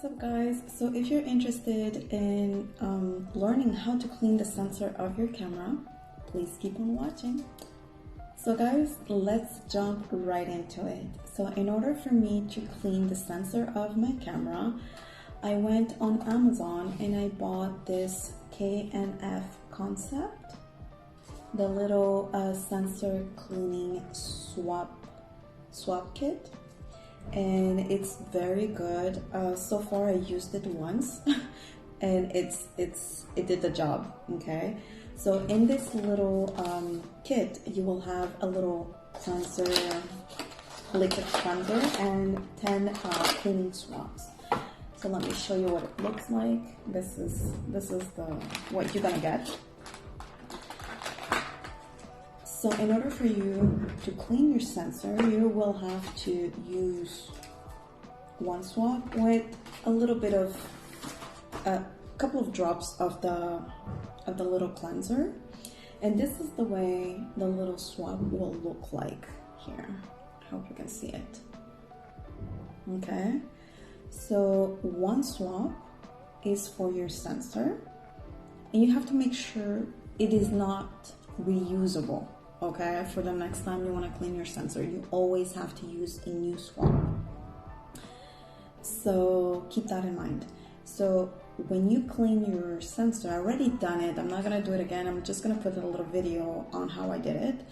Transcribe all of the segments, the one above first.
up guys? So if you're interested in learning how to clean the sensor of your camera, please keep on watching. So guys, let's jump right into it. So in order for me to clean the sensor of my camera, I went on Amazon and I bought this K&F Concept, the little sensor cleaning swap kit. And it's very good. So far I used it once and it did the job. Okay, so in this little kit you will have a little cleanser, liquid cleanser, and 10 cleaning swabs. So let me show you what it looks like. This is what you're gonna get. So in order for you to clean your sensor, you will have to use one swab with a little bit of a couple of drops of the little cleanser. And this is the way the little swab will look like here. I hope you can see it. Okay, so one swab is for your sensor, and you have to make sure it is not reusable. Okay, for the next time you want to clean your sensor, you always have to use a new swab. So keep that in mind. So when you clean your sensor, I already done it, I'm not gonna do it again, I'm just gonna put a little video on how I did it.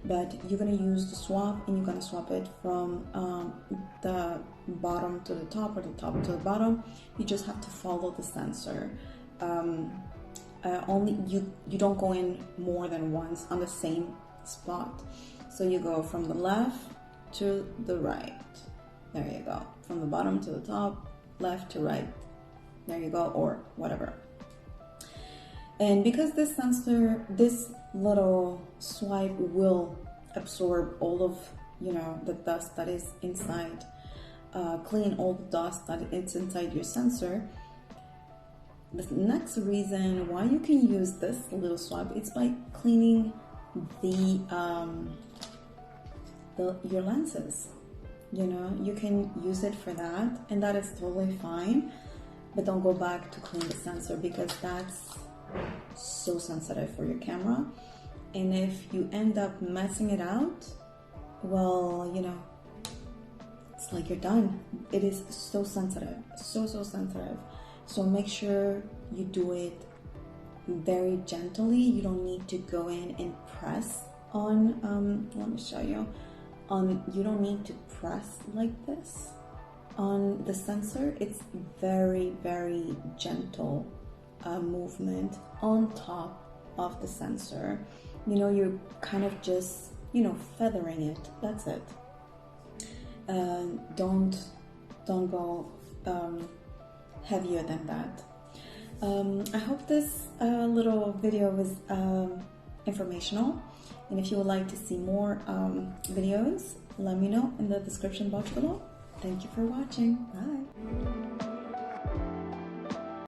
But you're gonna use the swab and you're gonna swap it from the bottom to the top or the top to the bottom. You just have to follow the sensor. Only you don't go in more than once on the same spot. So you go from the left to the right. There you go. From the bottom to the top, left to right. There you go, or whatever. And because this sensor, this little swipe will absorb all of, the dust that is inside, clean all the dust that is inside your sensor. The next reason why you can use this little swab is by cleaning your lenses. You can use it for that, and that is totally fine. But don't go back to clean the sensor because that's so sensitive for your camera. And if you end up messing it out, well, it's like you're done. It is so sensitive, so sensitive. So make sure you do it very gently. You don't need to go in and press on, let me show you. You don't need to press like this on the sensor. It's very gentle movement on top of the sensor. You're kind of just, feathering it. That's it. Don't go heavier than that. I hope this little video was informational, and if you would like to see more videos, let me know in the description box below. Thank you for watching. Bye.